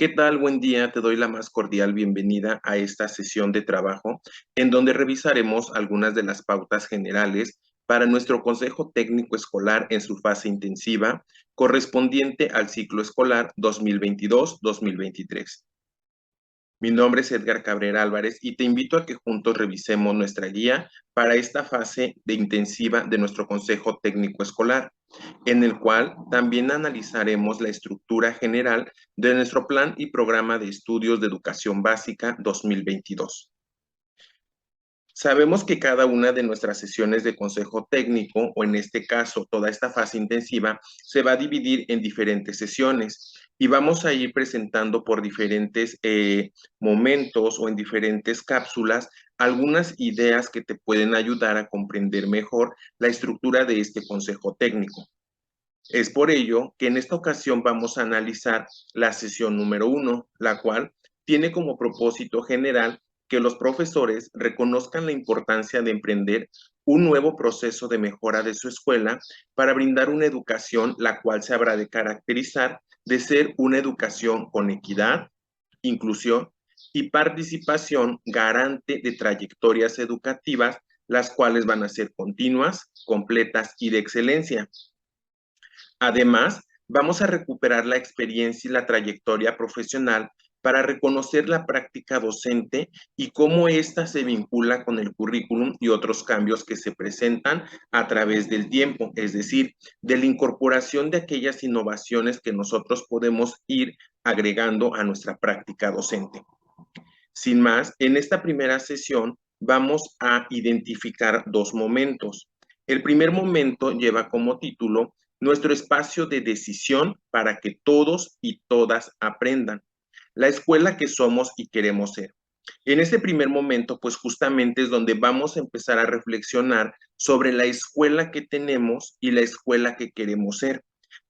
¿Qué tal? Buen día. Te doy la más cordial bienvenida a esta sesión de trabajo en donde revisaremos algunas de las pautas generales para nuestro Consejo Técnico Escolar en su fase intensiva correspondiente al ciclo escolar 2022-2023. Mi nombre es Edgar Cabrera Álvarez y te invito a que juntos revisemos nuestra guía para esta fase de intensiva de nuestro Consejo Técnico Escolar, en el cual también analizaremos la estructura general de nuestro plan y programa de estudios de educación básica 2022. Sabemos que cada una de nuestras sesiones de consejo técnico, o en este caso toda esta fase intensiva, se va a dividir en diferentes sesiones y vamos a ir presentando por diferentes momentos o en diferentes cápsulas algunas ideas que te pueden ayudar a comprender mejor la estructura de este consejo técnico. Es por ello que en esta ocasión vamos a analizar la sesión número 1, la cual tiene como propósito general que los profesores reconozcan la importancia de emprender un nuevo proceso de mejora de su escuela para brindar una educación la cual se habrá de caracterizar de ser una educación con equidad, inclusión y participación garante de trayectorias educativas, las cuales van a ser continuas, completas y de excelencia. Además, vamos a recuperar la experiencia y la trayectoria profesional para reconocer la práctica docente y cómo ésta se vincula con el currículum y otros cambios que se presentan a través del tiempo, es decir, de la incorporación de aquellas innovaciones que nosotros podemos ir agregando a nuestra práctica docente. Sin más, en esta primera sesión vamos a identificar dos momentos. El primer momento lleva como título nuestro espacio de decisión para que todos y todas aprendan. La escuela que somos y queremos ser. En este primer momento, pues justamente es donde vamos a empezar a reflexionar sobre la escuela que tenemos y la escuela que queremos ser.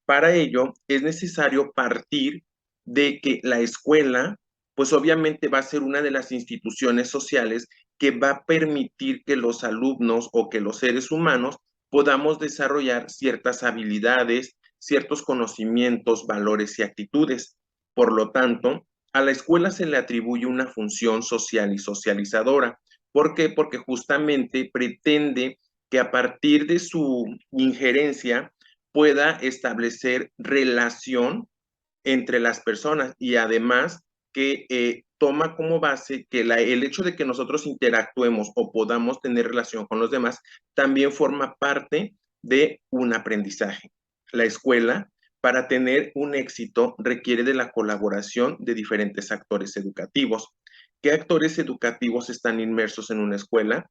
Para ello, es necesario partir de que la escuela, pues obviamente va a ser una de las instituciones sociales que va a permitir que los alumnos o que los seres humanos podamos desarrollar ciertas habilidades, ciertos conocimientos, valores y actitudes. Por lo tanto, a la escuela se le atribuye una función social y socializadora. ¿Por qué? Porque justamente pretende que a partir de su injerencia pueda establecer relación entre las personas y además que toma como base que el hecho de que nosotros interactuemos o podamos tener relación con los demás también forma parte de un aprendizaje. La escuela, para tener un éxito, requiere de la colaboración de diferentes actores educativos. ¿Qué actores educativos están inmersos en una escuela?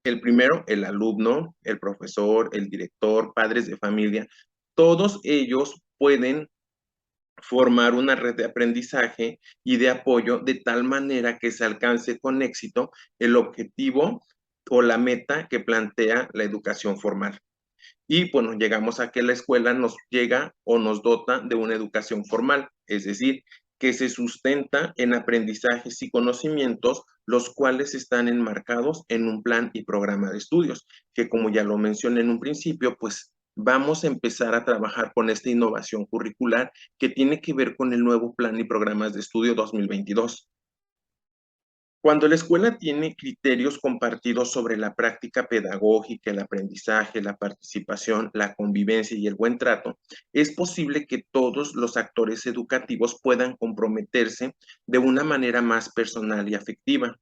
El primero, el alumno, el profesor, el director, padres de familia. Todos ellos pueden formar una red de aprendizaje y de apoyo de tal manera que se alcance con éxito el objetivo o la meta que plantea la educación formal. Y bueno, llegamos a que la escuela nos llega o nos dota de una educación formal, es decir, que se sustenta en aprendizajes y conocimientos, los cuales están enmarcados en un plan y programa de estudios, que como ya lo mencioné en un principio, pues vamos a empezar a trabajar con esta innovación curricular que tiene que ver con el nuevo plan y programas de estudio 2022. Cuando la escuela tiene criterios compartidos sobre la práctica pedagógica, el aprendizaje, la participación, la convivencia y el buen trato, es posible que todos los actores educativos puedan comprometerse de una manera más personal y afectiva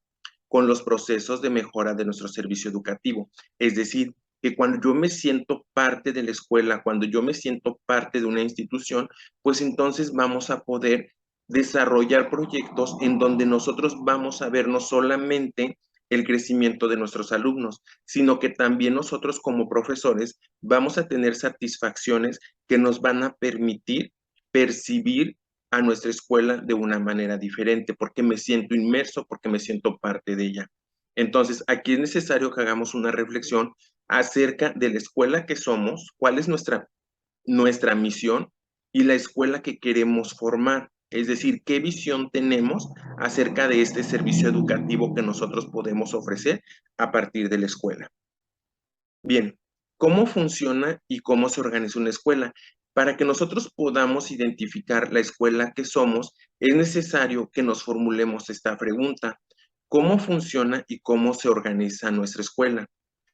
con los procesos de mejora de nuestro servicio educativo. Es decir, que cuando yo me siento parte de la escuela, cuando yo me siento parte de una institución, pues entonces vamos a poder desarrollar proyectos en donde nosotros vamos a ver no solamente el crecimiento de nuestros alumnos, sino que también nosotros como profesores vamos a tener satisfacciones que nos van a permitir percibir a nuestra escuela de una manera diferente, porque me siento inmerso, porque me siento parte de ella. Entonces, aquí es necesario que hagamos una reflexión acerca de la escuela que somos, cuál es nuestra misión y la escuela que queremos formar. Es decir, qué visión tenemos acerca de este servicio educativo que nosotros podemos ofrecer a partir de la escuela. Bien, ¿cómo funciona y cómo se organiza una escuela? Para que nosotros podamos identificar la escuela que somos, es necesario que nos formulemos esta pregunta: ¿cómo funciona y cómo se organiza nuestra escuela?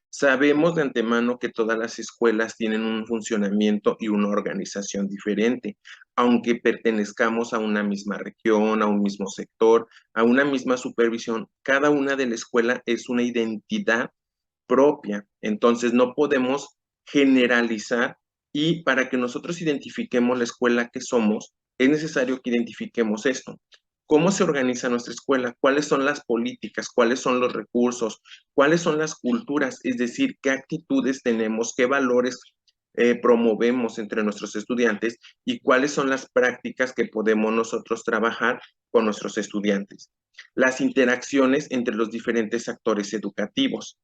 Sabemos de antemano que todas las escuelas tienen un funcionamiento y una organización diferente, aunque pertenezcamos a una misma región, a un mismo sector, a una misma supervisión. Cada una de la escuela es una identidad propia, entonces no podemos generalizar, y para que nosotros identifiquemos la escuela que somos, es necesario que identifiquemos esto. ¿Cómo se organiza nuestra escuela? ¿Cuáles son las políticas? ¿Cuáles son los recursos? ¿Cuáles son las culturas? Es decir, ¿qué actitudes tenemos? ¿Qué valores promovemos entre nuestros estudiantes? ¿Y cuáles son las prácticas que podemos nosotros trabajar con nuestros estudiantes? Las interacciones entre los diferentes actores educativos.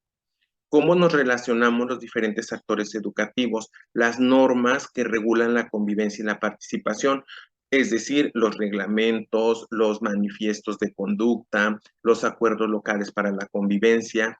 ¿Cómo nos relacionamos los diferentes actores educativos? Las normas que regulan la convivencia y la participación, es decir, los reglamentos, los manifiestos de conducta, los acuerdos locales para la convivencia.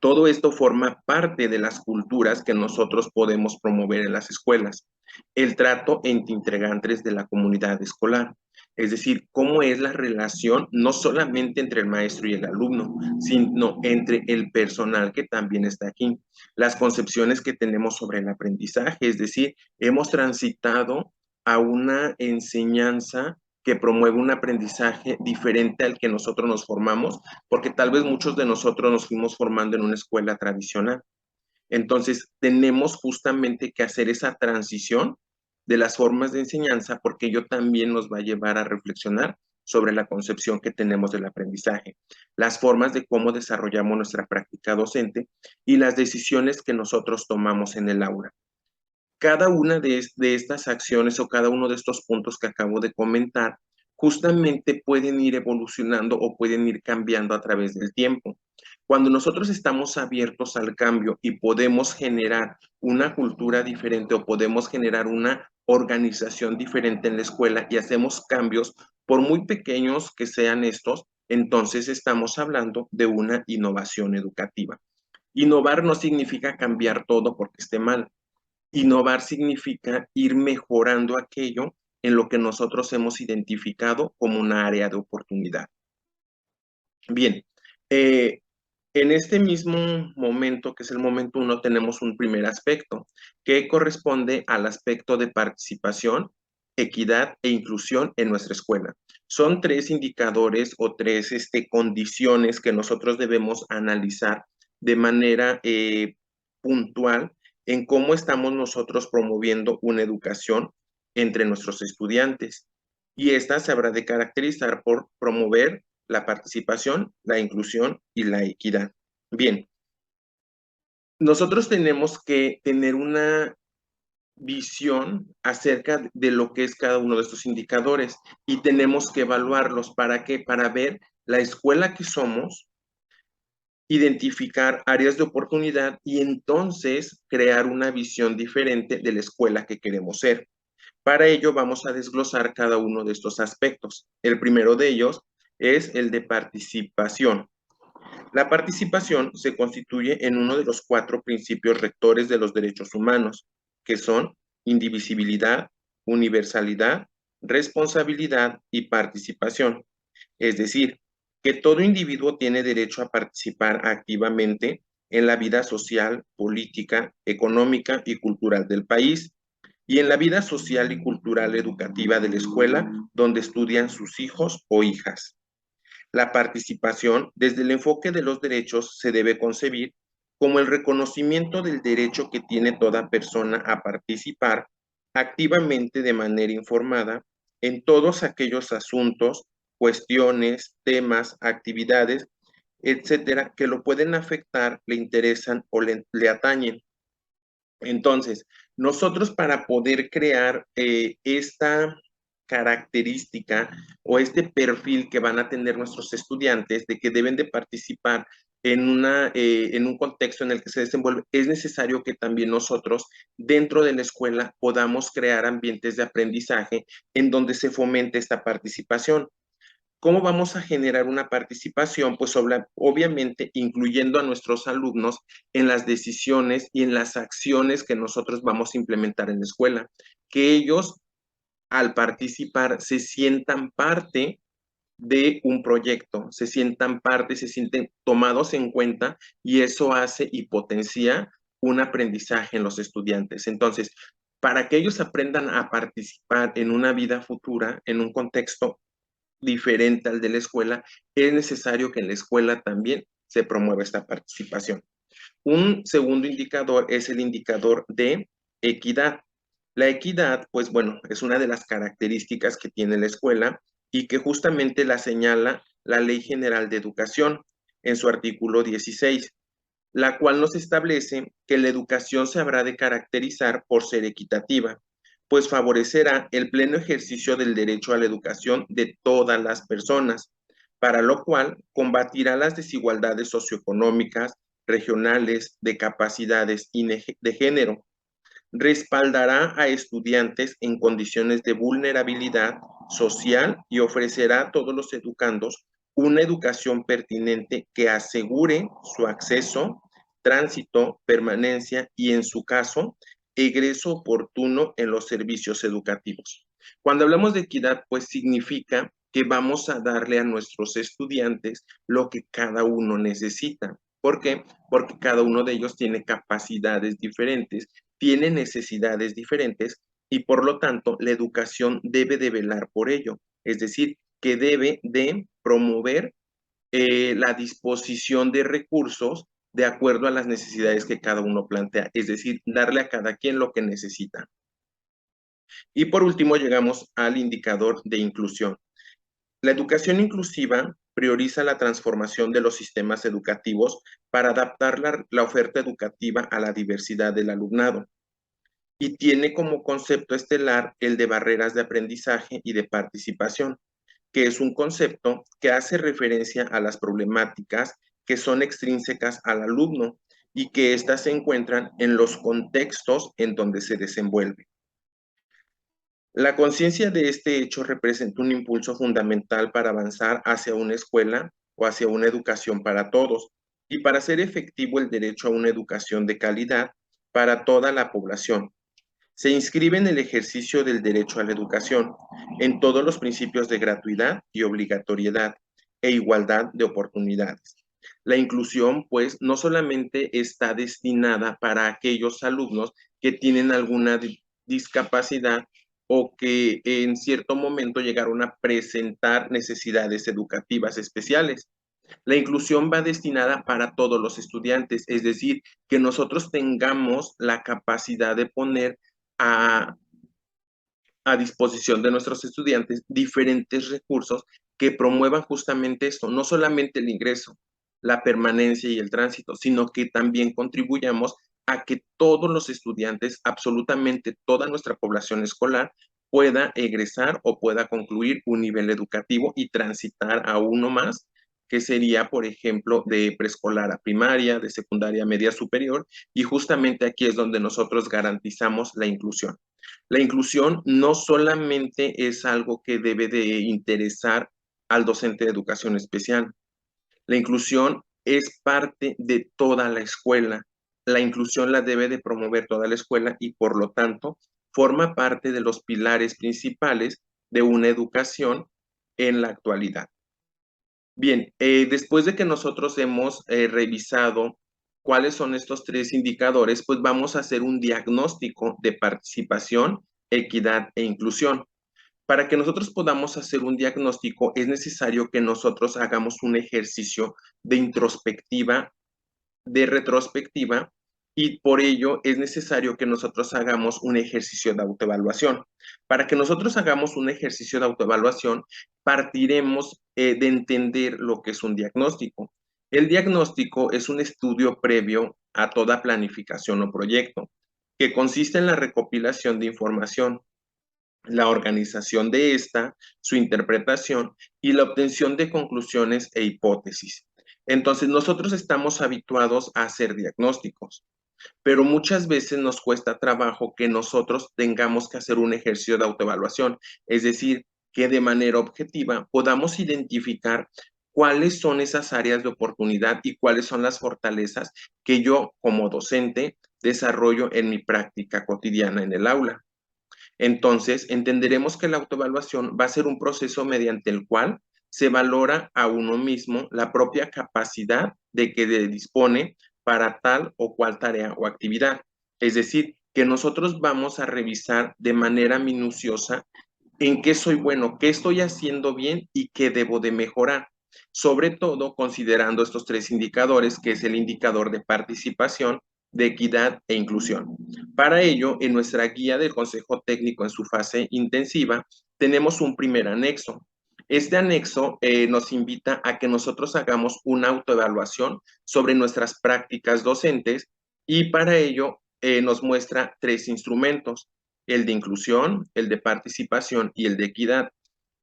Todo esto forma parte de las culturas que nosotros podemos promover en las escuelas. El trato entre integrantes de la comunidad escolar, es decir, cómo es la relación no solamente entre el maestro y el alumno, sino entre el personal que también está aquí. Las concepciones que tenemos sobre el aprendizaje, es decir, hemos transitado a una enseñanza que promueve un aprendizaje diferente al que nosotros nos formamos, porque tal vez muchos de nosotros nos fuimos formando en una escuela tradicional. Entonces, tenemos justamente que hacer esa transición de las formas de enseñanza, porque ello también nos va a llevar a reflexionar sobre la concepción que tenemos del aprendizaje, las formas de cómo desarrollamos nuestra práctica docente y las decisiones que nosotros tomamos en el aula. Cada una de estas acciones o cada uno de estos puntos que acabo de comentar justamente pueden ir evolucionando o pueden ir cambiando a través del tiempo. Cuando nosotros estamos abiertos al cambio y podemos generar una cultura diferente o podemos generar una organización diferente en la escuela y hacemos cambios, por muy pequeños que sean estos, entonces estamos hablando de una innovación educativa. Innovar no significa cambiar todo porque esté mal. Innovar significa ir mejorando aquello en lo que nosotros hemos identificado como una área de oportunidad. Bien, eh, en este mismo momento, que es el momento uno, tenemos un primer aspecto que corresponde al aspecto de participación, equidad e inclusión en nuestra escuela. Son tres indicadores o tres condiciones que nosotros debemos analizar de manera puntual en cómo estamos nosotros promoviendo una educación entre nuestros estudiantes. Y esta se habrá de caracterizar por promover la participación, la inclusión y la equidad. Bien, nosotros tenemos que tener una visión acerca de lo que es cada uno de estos indicadores y tenemos que evaluarlos. ¿Para qué? Para ver la escuela que somos, identificar áreas de oportunidad y entonces crear una visión diferente de la escuela que queremos ser. Para ello vamos a desglosar cada uno de estos aspectos. El primero de ellos es el de participación. La participación se constituye en uno de los cuatro principios rectores de los derechos humanos, que son indivisibilidad, universalidad, responsabilidad y participación. Es decir, que todo individuo tiene derecho a participar activamente en la vida social, política, económica y cultural del país, y en la vida social y cultural educativa de la escuela donde estudian sus hijos o hijas. La participación, desde el enfoque de los derechos, se debe concebir como el reconocimiento del derecho que tiene toda persona a participar activamente de manera informada en todos aquellos asuntos, cuestiones, temas, actividades, etcétera, que lo pueden afectar, le interesan o le atañen. Entonces, nosotros para poder crear esta característica o este perfil que van a tener nuestros estudiantes de que deben de participar en un contexto en el que se desenvuelve, es necesario que también nosotros dentro de la escuela podamos crear ambientes de aprendizaje en donde se fomente esta participación. ¿Cómo vamos a generar una participación? Pues obviamente incluyendo a nuestros alumnos en las decisiones y en las acciones que nosotros vamos a implementar en la escuela. Que ellos, al participar, se sientan parte de un proyecto, se sientan parte, se sienten tomados en cuenta y eso hace y potencia un aprendizaje en los estudiantes. Entonces, para que ellos aprendan a participar en una vida futura, en un contexto diferente al de la escuela, es necesario que en la escuela también se promueva esta participación. Un segundo indicador es el indicador de equidad. La equidad, pues bueno, es una de las características que tiene la escuela y que justamente la señala la Ley General de Educación en su artículo 16, la cual nos establece que la educación se habrá de caracterizar por ser equitativa, pues favorecerá el pleno ejercicio del derecho a la educación de todas las personas, para lo cual combatirá las desigualdades socioeconómicas, regionales, de capacidades y de género, respaldará a estudiantes en condiciones de vulnerabilidad social y ofrecerá a todos los educandos una educación pertinente que asegure su acceso, tránsito, permanencia y, en su caso, egreso oportuno en los servicios educativos. Cuando hablamos de equidad, pues significa que vamos a darle a nuestros estudiantes lo que cada uno necesita. ¿Por qué? Porque cada uno de ellos tiene capacidades diferentes, tiene necesidades diferentes y por lo tanto la educación debe de velar por ello. Es decir, que debe de promover la disposición de recursos de acuerdo a las necesidades que cada uno plantea, es decir, darle a cada quien lo que necesita. Y por último llegamos al indicador de inclusión. La educación inclusiva prioriza la transformación de los sistemas educativos para adaptar la oferta educativa a la diversidad del alumnado y tiene como concepto estelar el de barreras de aprendizaje y de participación, que es un concepto que hace referencia a las problemáticas que son extrínsecas al alumno y que éstas se encuentran en los contextos en donde se desenvuelve. La conciencia de este hecho representa un impulso fundamental para avanzar hacia una escuela o hacia una educación para todos y para hacer efectivo el derecho a una educación de calidad para toda la población. Se inscribe en el ejercicio del derecho a la educación, en todos los principios de gratuidad y obligatoriedad e igualdad de oportunidades. La inclusión, pues, no solamente está destinada para aquellos alumnos que tienen alguna discapacidad o que en cierto momento llegaron a presentar necesidades educativas especiales. La inclusión va destinada para todos los estudiantes, es decir, que nosotros tengamos la capacidad de poner a, a disposición de nuestros estudiantes diferentes recursos que promuevan justamente esto, no solamente el ingreso, la permanencia y el tránsito, sino que también contribuyamos a que todos los estudiantes, absolutamente toda nuestra población escolar, pueda egresar o pueda concluir un nivel educativo y transitar a uno más, que sería, por ejemplo, de preescolar a primaria, de secundaria a media superior, y justamente aquí es donde nosotros garantizamos la inclusión. La inclusión no solamente es algo que debe de interesar al docente de educación especial. La inclusión es parte de toda la escuela. La inclusión la debe de promover toda la escuela y por lo tanto forma parte de los pilares principales de una educación en la actualidad. Bien, después de que nosotros hemos revisado cuáles son estos tres indicadores, pues vamos a hacer un diagnóstico de participación, equidad e inclusión. Para que nosotros podamos hacer un diagnóstico, es necesario que nosotros hagamos un ejercicio de introspectiva, de retrospectiva, y por ello es necesario que nosotros hagamos un ejercicio de autoevaluación. Para que nosotros hagamos un ejercicio de autoevaluación, partiremos de entender lo que es un diagnóstico. El diagnóstico es un estudio previo a toda planificación o proyecto, que consiste en la recopilación de información, la organización de esta, su interpretación y la obtención de conclusiones e hipótesis. Entonces, nosotros estamos habituados a hacer diagnósticos, pero muchas veces nos cuesta trabajo que nosotros tengamos que hacer un ejercicio de autoevaluación, es decir, que de manera objetiva podamos identificar cuáles son esas áreas de oportunidad y cuáles son las fortalezas que yo como docente desarrollo en mi práctica cotidiana en el aula. Entonces, entenderemos que la autoevaluación va a ser un proceso mediante el cual se valora a uno mismo la propia capacidad de que dispone para tal o cual tarea o actividad. Es decir, que nosotros vamos a revisar de manera minuciosa en qué soy bueno, qué estoy haciendo bien y qué debo de mejorar. Sobre todo considerando estos tres indicadores, que es el indicador de participación, de equidad e inclusión. Para ello, en nuestra guía del Consejo Técnico en su fase intensiva, tenemos un primer anexo. Este anexo nos invita a que nosotros hagamos una autoevaluación sobre nuestras prácticas docentes y para ello nos muestra tres instrumentos: el de inclusión, el de participación y el de equidad.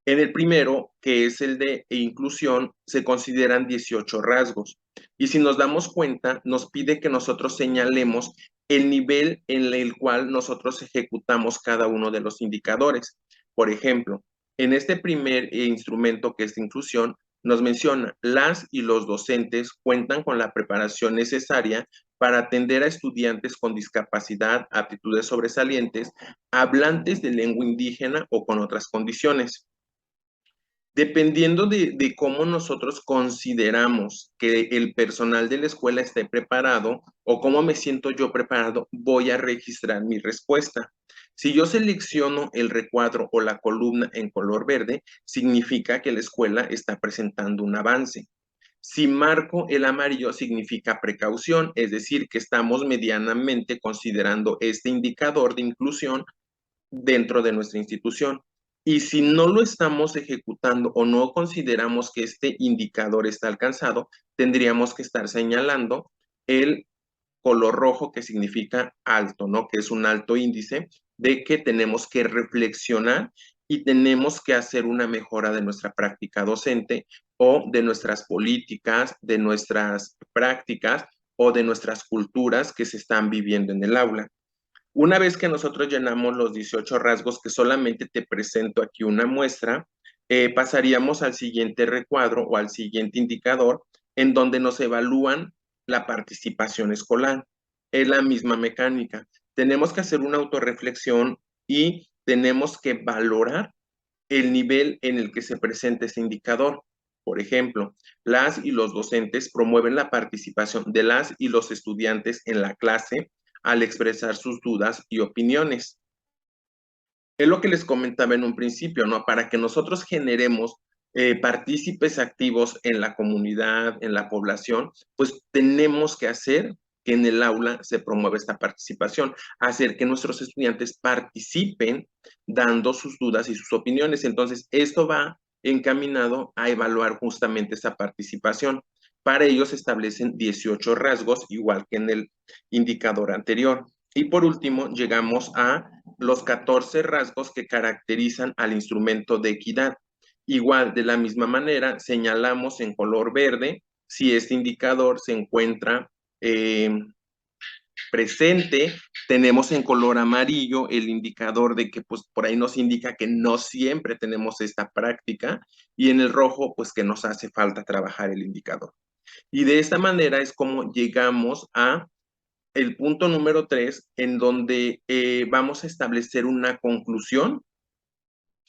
En el primero, que es el de inclusión, se consideran 18 rasgos. Y si nos damos cuenta, nos pide que nosotros señalemos el nivel en el cual nosotros ejecutamos cada uno de los indicadores. Por ejemplo, en este primer instrumento, que es de inclusión, nos menciona: las y los docentes cuentan con la preparación necesaria para atender a estudiantes con discapacidad, aptitudes sobresalientes, hablantes de lengua indígena o con otras condiciones. Dependiendo de cómo nosotros consideramos que el personal de la escuela esté preparado o cómo me siento yo preparado, voy a registrar mi respuesta. Si yo selecciono el recuadro o la columna en color verde, significa que la escuela está presentando un avance. Si marco el amarillo, significa precaución, es decir, que estamos medianamente considerando este indicador de inclusión dentro de nuestra institución. Y si no lo estamos ejecutando o no consideramos que este indicador está alcanzado, tendríamos que estar señalando el color rojo, que significa alto, ¿no? Que es un alto índice de que tenemos que reflexionar y tenemos que hacer una mejora de nuestra práctica docente o de nuestras políticas, de nuestras prácticas o de nuestras culturas que se están viviendo en el aula. Una vez que nosotros llenamos los 18 rasgos, que solamente te presento aquí una muestra, pasaríamos al siguiente recuadro o al siguiente indicador, en donde nos evalúan la participación escolar. Es la misma mecánica. Tenemos que hacer una autorreflexión y tenemos que valorar el nivel en el que se presenta ese indicador. Por ejemplo, las y los docentes promueven la participación de las y los estudiantes en la clase al expresar sus dudas y opiniones. Es lo que les comentaba en un principio, ¿no? Para que nosotros generemos partícipes activos en la comunidad, en la población, pues tenemos que hacer que en el aula se promueva esta participación, hacer que nuestros estudiantes participen dando sus dudas y sus opiniones. Entonces, esto va encaminado a evaluar justamente esa participación. Para ello se establecen 18 rasgos, igual que en el indicador anterior. Y por último, llegamos a los 14 rasgos que caracterizan al instrumento de equidad. Igual, de la misma manera, señalamos en color verde si este indicador se encuentra presente. Tenemos en color amarillo el indicador de que pues por ahí nos indica que no siempre tenemos esta práctica, y en el rojo pues que nos hace falta trabajar el indicador. Y de esta manera es como llegamos a el punto número 3, en donde vamos a establecer una conclusión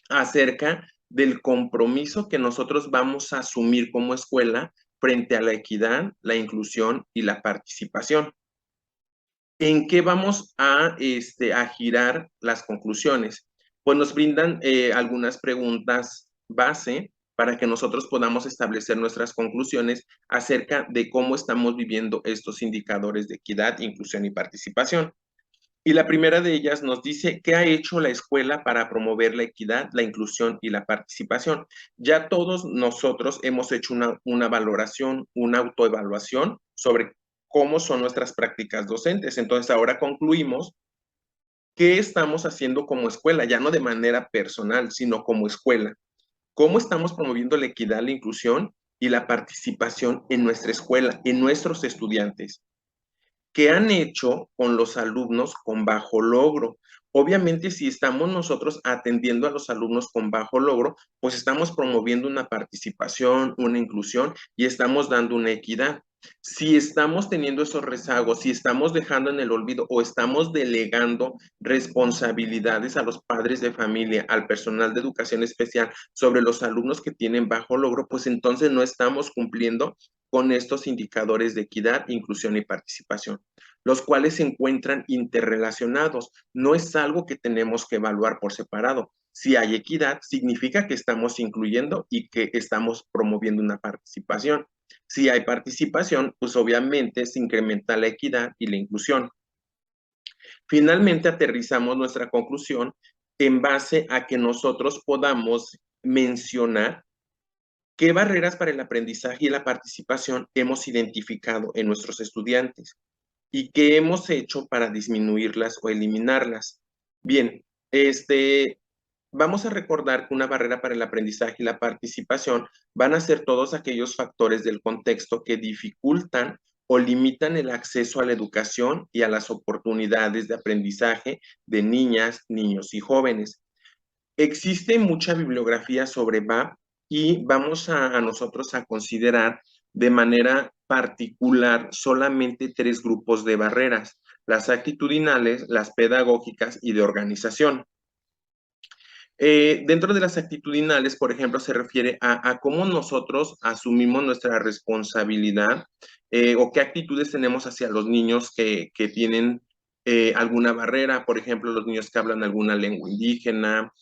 acerca del compromiso que nosotros vamos a asumir como escuela frente a la equidad, la inclusión y la participación. ¿En qué vamos a girar las conclusiones? Pues nos brindan algunas preguntas base para que nosotros podamos establecer nuestras conclusiones acerca de cómo estamos viviendo estos indicadores de equidad, inclusión y participación. Y la primera de ellas nos dice: ¿qué ha hecho la escuela para promover la equidad, la inclusión y la participación? Ya todos nosotros hemos hecho una valoración, una autoevaluación sobre cómo son nuestras prácticas docentes. Entonces ahora concluimos qué estamos haciendo como escuela, ya no de manera personal, sino como escuela. ¿Cómo estamos promoviendo la equidad, la inclusión y la participación en nuestra escuela, en nuestros estudiantes? ¿Qué han hecho con los alumnos con bajo logro Obviamente, si estamos nosotros atendiendo a los alumnos con bajo logro, pues estamos promoviendo una participación, una inclusión y estamos dando una equidad. Si estamos teniendo esos rezagos, si estamos dejando en el olvido o estamos delegando responsabilidades a los padres de familia, al personal de educación especial sobre los alumnos que tienen bajo logro, pues entonces no estamos cumpliendo con estos indicadores de equidad, inclusión y participación, los cuales se encuentran interrelacionados. No es algo que tenemos que evaluar por separado. Si hay equidad, significa que estamos incluyendo y que estamos promoviendo una participación. Si hay participación, pues obviamente se incrementa la equidad y la inclusión. Finalmente, aterrizamos nuestra conclusión en base a que nosotros podamos mencionar qué barreras para el aprendizaje y la participación hemos identificado en nuestros estudiantes y qué hemos hecho para disminuirlas o eliminarlas. Bien, vamos a recordar que una barrera para el aprendizaje y la participación van a ser todos aquellos factores del contexto que dificultan o limitan el acceso a la educación y a las oportunidades de aprendizaje de niñas, niños y jóvenes. Existe mucha bibliografía sobre VAP y vamos a nosotros a considerar de manera particular solamente tres grupos de barreras: las actitudinales, las pedagógicas y de organización. Dentro de las actitudinales, por ejemplo, se refiere a cómo nosotros asumimos nuestra responsabilidad o qué actitudes tenemos hacia los niños que tienen alguna barrera, por ejemplo, los niños que hablan alguna lengua indígena,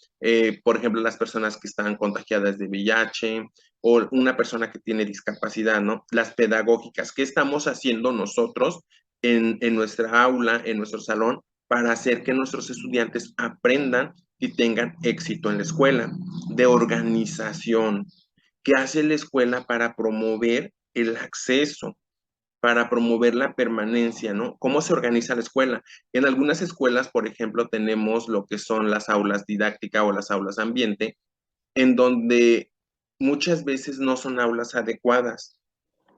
por ejemplo, las personas que están contagiadas de VIH o una persona que tiene discapacidad, ¿no? Las pedagógicas, ¿qué estamos haciendo nosotros en nuestra aula, en nuestro salón, para hacer que nuestros estudiantes aprendan y tengan éxito en la escuela? De organización, ¿qué hace la escuela para promover el acceso, para promover la permanencia, ¿no? ¿Cómo se organiza la escuela? En algunas escuelas, por ejemplo, tenemos lo que son las aulas didácticas o las aulas ambiente, en donde muchas veces no son aulas adecuadas.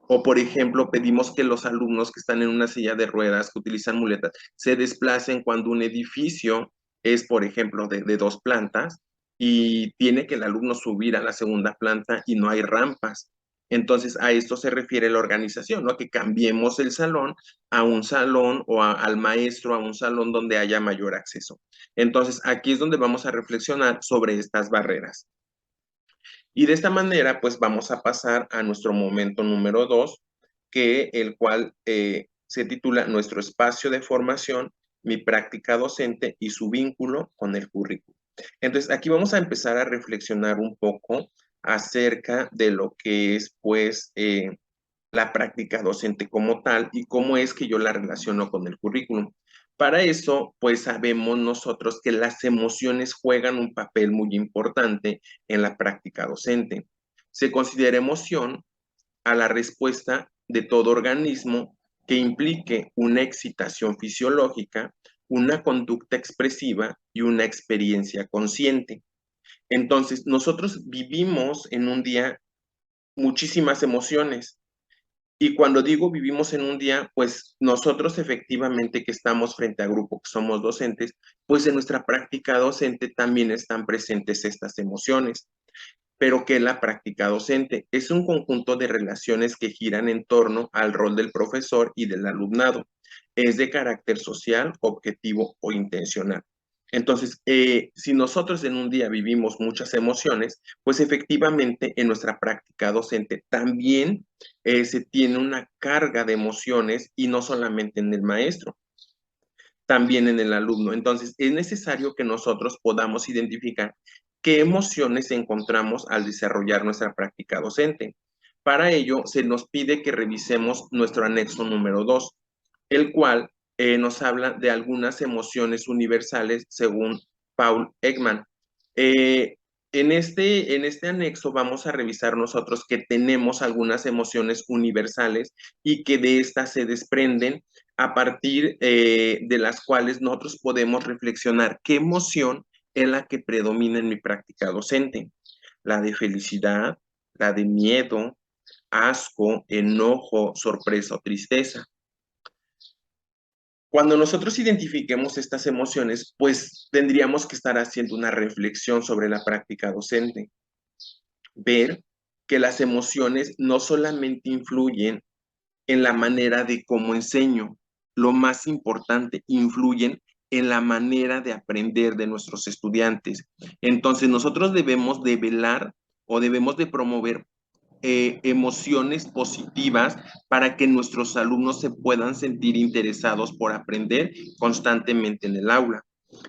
O, por ejemplo, pedimos que los alumnos que están en una silla de ruedas, que utilizan muletas, se desplacen cuando un edificio es, por ejemplo, de 2 plantas y tiene que el alumno subir a la segunda planta y no hay rampas. Entonces, a esto se refiere la organización, ¿no? Que cambiemos el salón a un salón o al maestro a un salón donde haya mayor acceso. Entonces, aquí es donde vamos a reflexionar sobre estas barreras. Y de esta manera, pues vamos a pasar a nuestro momento número 2, que el cual se titula Nuestro espacio de formación, mi práctica docente y su vínculo con el currículo. Entonces, aquí vamos a empezar a reflexionar un poco acerca de lo que es, pues, la práctica docente como tal y cómo es que yo la relaciono con el currículum. Para eso, pues sabemos nosotros que las emociones juegan un papel muy importante en la práctica docente. Se considera emoción a la respuesta de todo organismo que implique una excitación fisiológica, una conducta expresiva y una experiencia consciente. Entonces, nosotros vivimos en un día muchísimas emociones. Y cuando digo vivimos en un día, pues nosotros efectivamente que estamos frente a grupo, que somos docentes, pues en nuestra práctica docente también están presentes estas emociones. Pero ¿qué es la práctica docente? Es un conjunto de relaciones que giran en torno al rol del profesor y del alumnado. Es de carácter social, objetivo o intencional. Entonces, si nosotros en un día vivimos muchas emociones, pues efectivamente en nuestra práctica docente también se tiene una carga de emociones y no solamente en el maestro, también en el alumno. Entonces, es necesario que nosotros podamos identificar qué emociones encontramos al desarrollar nuestra práctica docente. Para ello, se nos pide que revisemos nuestro anexo número 2, el cual nos habla de algunas emociones universales según Paul Ekman. Eh, en este anexo vamos a revisar nosotros que tenemos algunas emociones universales y que de estas se desprenden a partir de las cuales nosotros podemos reflexionar qué emoción es la que predomina en mi práctica docente. La de felicidad, la de miedo, asco, enojo, sorpresa o tristeza. Cuando nosotros identifiquemos estas emociones, pues tendríamos que estar haciendo una reflexión sobre la práctica docente, ver que las emociones no solamente influyen en la manera de cómo enseño, lo más importante, influyen en la manera de aprender de nuestros estudiantes. Entonces, nosotros debemos de velar o debemos de promover emociones positivas para que nuestros alumnos se puedan sentir interesados por aprender constantemente en el aula.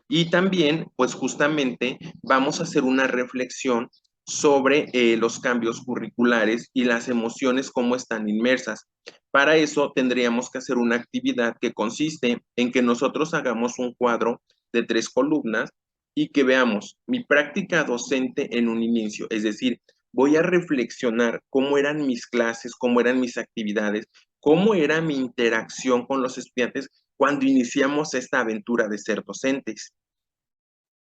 Y también, pues justamente, vamos a hacer una reflexión sobre los cambios curriculares y las emociones, cómo están inmersas. Para eso tendríamos que hacer una actividad que consiste en que nosotros hagamos un cuadro de 3 columnas y que veamos mi práctica docente en un inicio, es decir, voy a reflexionar cómo eran mis clases, cómo eran mis actividades, cómo era mi interacción con los estudiantes cuando iniciamos esta aventura de ser docentes.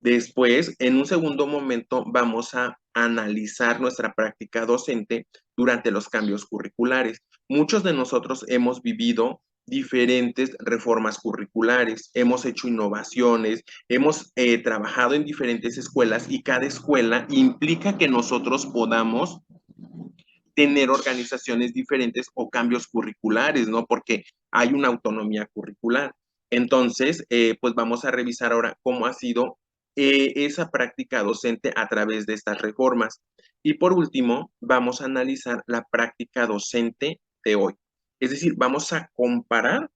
Después, en un segundo momento, vamos a analizar nuestra práctica docente durante los cambios curriculares. Muchos de nosotros hemos vivido diferentes reformas curriculares, hemos hecho innovaciones, hemos trabajado en diferentes escuelas y cada escuela implica que nosotros podamos tener organizaciones diferentes o cambios curriculares, ¿no? Porque hay una autonomía curricular. Entonces, pues vamos a revisar ahora cómo ha sido esa práctica docente a través de estas reformas. Y por último, vamos a analizar la práctica docente de hoy. Es decir, vamos a comparar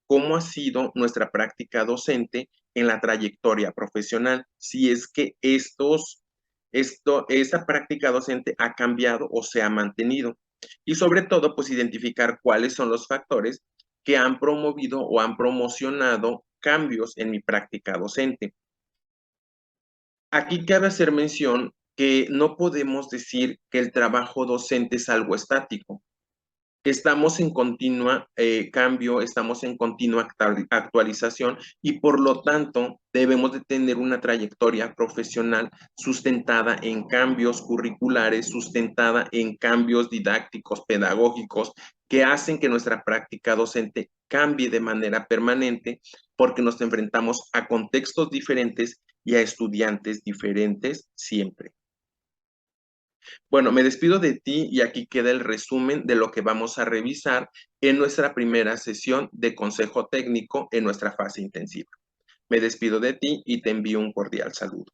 cómo ha sido nuestra práctica docente en la trayectoria profesional, si es que esta práctica docente ha cambiado o se ha mantenido. Y sobre todo, pues identificar cuáles son los factores que han promovido o han promocionado cambios en mi práctica docente. Aquí cabe hacer mención que no podemos decir que el trabajo docente es algo estático. Estamos en continua cambio, estamos en continua actualización y por lo tanto debemos de tener una trayectoria profesional sustentada en cambios curriculares, sustentada en cambios didácticos, pedagógicos, que hacen que nuestra práctica docente cambie de manera permanente porque nos enfrentamos a contextos diferentes y a estudiantes diferentes siempre. Bueno, me despido de ti y aquí queda el resumen de lo que vamos a revisar en nuestra primera sesión de consejo técnico en nuestra fase intensiva. Me despido de ti y te envío un cordial saludo.